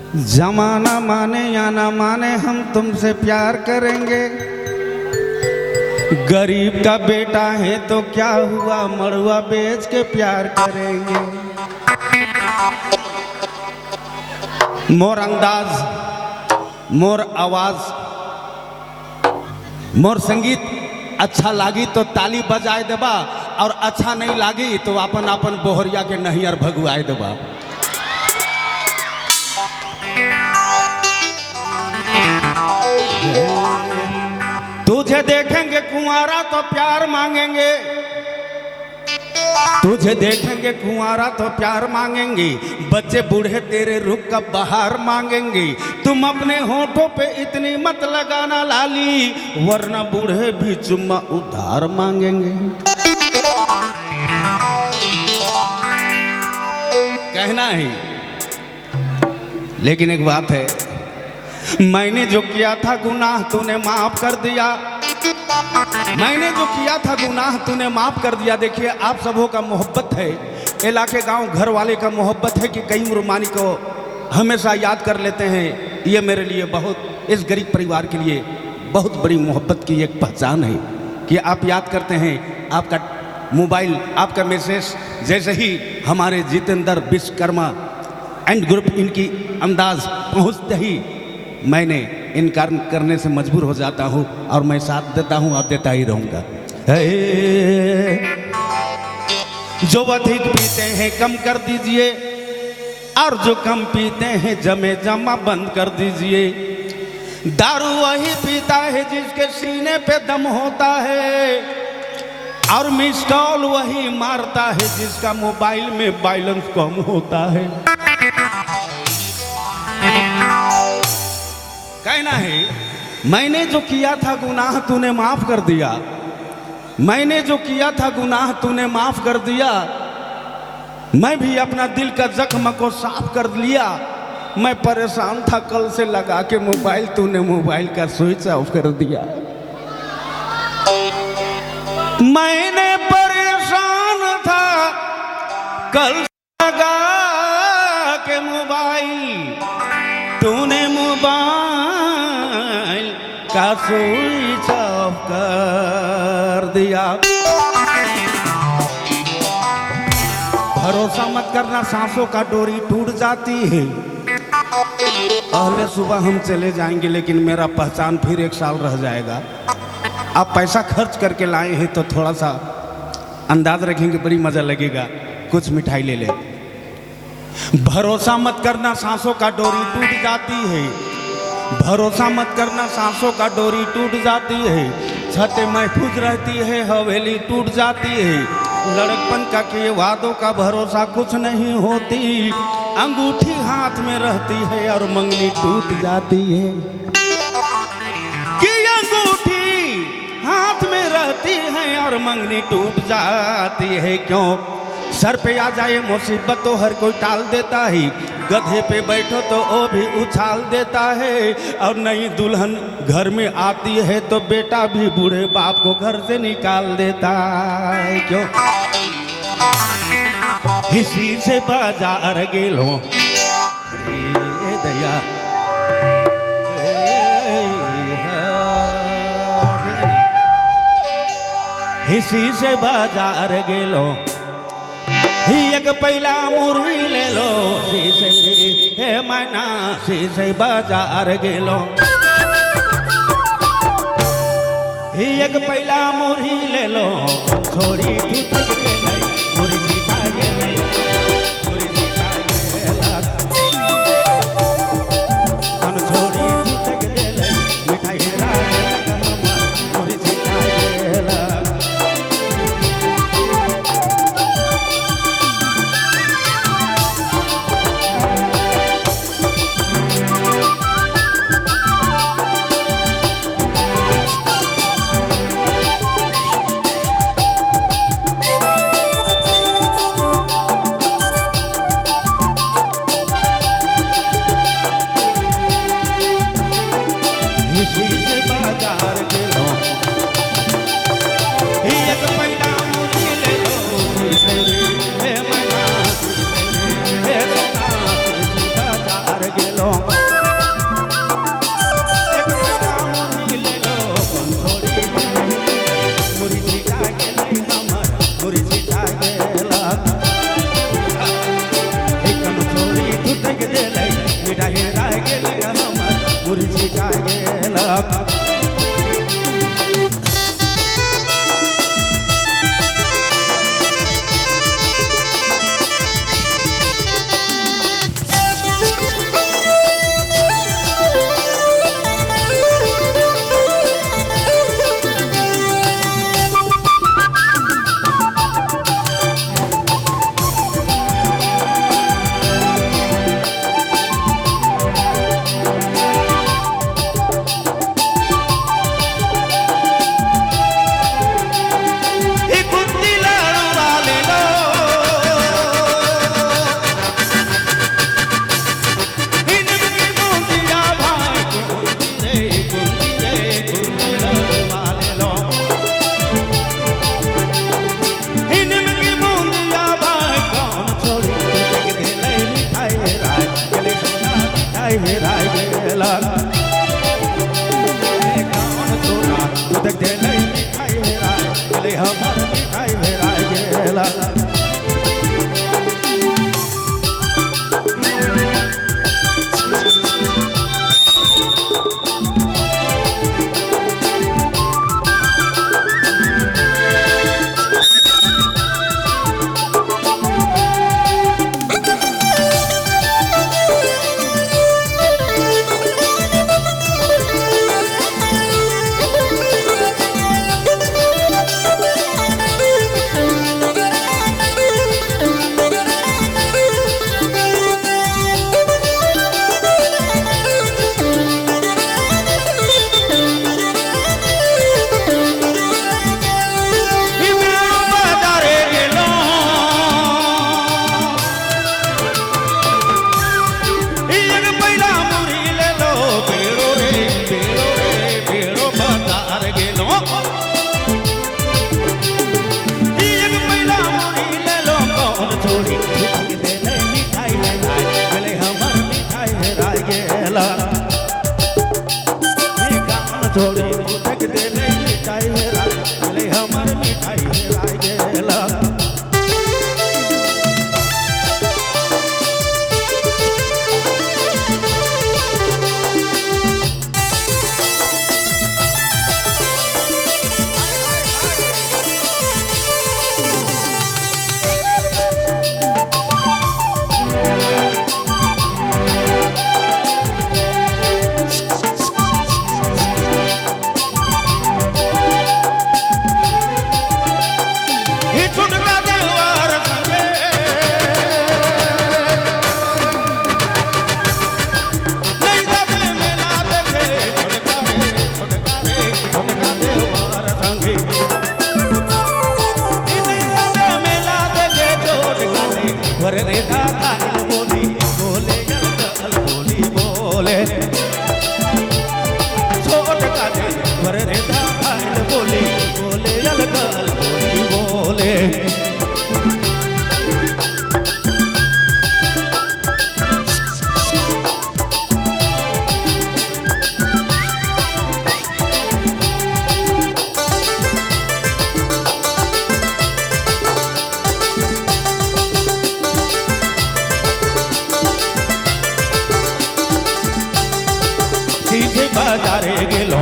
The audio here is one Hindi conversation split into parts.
जमाना माने या ना माने हम तुमसे प्यार करेंगे। गरीब का बेटा है तो क्या हुआ, मड़ुआ बेच के प्यार करेंगे। मोर अंदाज, मोर आवाज, मोर संगीत अच्छा लागी तो ताली बजाए देबा, और अच्छा नहीं लागी तो अपन अपन बोहरिया के नहियर भगुआए देबा। तुझे देखेंगे कुंवारा तो प्यार मांगेंगे, तुझे देखेंगे कुंवारा तो प्यार मांगेंगे। बच्चे बूढ़े तेरे रुख का बहार मांगेंगे। तुम अपने होठों पे इतनी मत लगाना लाली, वरना बूढ़े भी चुम्मा उधार मांगेंगे। कहना है, लेकिन एक बात है, मैंने जो किया था गुनाह तूने माफ कर दिया। मैंने जो किया था गुनाह तूने माफ कर दिया। देखिए, आप सबों का मोहब्बत है, इलाके गांव घर वाले का मोहब्बत है कि कई रुमानी को हमेशा याद कर लेते हैं। ये मेरे लिए बहुत, इस गरीब परिवार के लिए बहुत बड़ी मोहब्बत की एक पहचान है कि आप याद करते हैं। आपका मोबाइल, आपका मैसेज जैसे ही हमारे जितेंद्र विश्वकर्मा एंड ग्रुप इनकी अंदाज पहुँचते ही मैंने इनकार करने से मजबूर हो जाता हूँ और मैं साथ देता हूँ, और देता ही रहूँगा। जो अधिक पीते हैं कम कर दीजिए, और जो कम पीते हैं जमे जमा बंद कर दीजिए। दारू वही पीता है जिसके सीने पे दम होता है, और मिस कॉल वही मारता है जिसका मोबाइल में बैलेंस कम होता है। कहना है, मैंने जो किया था गुनाह तूने माफ कर दिया। मैंने जो किया था गुनाह तूने माफ कर दिया। मैं भी अपना दिल का जख्म को साफ कर लिया। मैं परेशान था कल से लगा के मोबाइल, तूने मोबाइल का स्विच ऑफ कर दिया। मैंने परेशान था कल से लगा के मोबाइल, तूने मोबाइल का स्विच ऑफ कर दिया। भरोसा मत करना, सांसों का डोरी टूट जाती है। पहले सुबह हम चले जाएंगे, लेकिन मेरा पहचान फिर 1 साल रह जाएगा। आप पैसा खर्च करके लाए हैं तो थोड़ा सा अंदाज रखेंगे, बड़ी मजा लगेगा। कुछ मिठाई ले ले। भरोसा मत करना, सांसों का डोरी टूट जाती है। भरोसा मत करना, सांसों का डोरी टूट जाती है। छतें महफूज रहती है, हवेली टूट जाती है। लड़कपन का के वादों का भरोसा कुछ नहीं होती। अंगूठी हाथ में रहती है और मंगनी टूट जाती है। कि अंगूठी हाथ में रहती है और मंगनी टूट जाती है। क्यों? सर पे आ जाए मुसीबत तो हर कोई टाल देता है। गधे पे बैठो तो वो भी उछाल देता है। और नई दुल्हन घर में आती है तो बेटा भी बूढ़े बाप को घर से निकाल देता है। क्यों? इसी से बाजार गेलो दया, इसी से बाजार गेलो, एक पहला मुरही ले लो, हे मैना से बाजार गेलो। एक पहला मुरही ले लो, छोड़ी टूट गई मुरही खा गई, मुरही खा गई, छोड़ी टूट गई मिठाई ला मुरही खा गई। मिठाई हेराय गेला गावन तोरा दूध देले मिठाई हेराय गेले हमर मिठाई हेराय गेला थोड़ी तक दे ले मिठाई हेराय गेले हमर मिठाई हेराय गेला बाजारे गेलो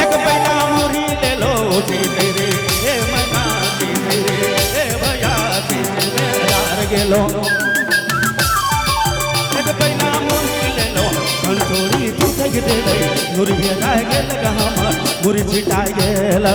एक पैना मुरी ले लो सीधे रे ए मना सीधे रे ए भैया सीधे बाजार गेलो एक पैना मुरी ले लो कंचोरी तू तक दे ले मुरी हेराय गेल हमर मुरी छिटाय गेल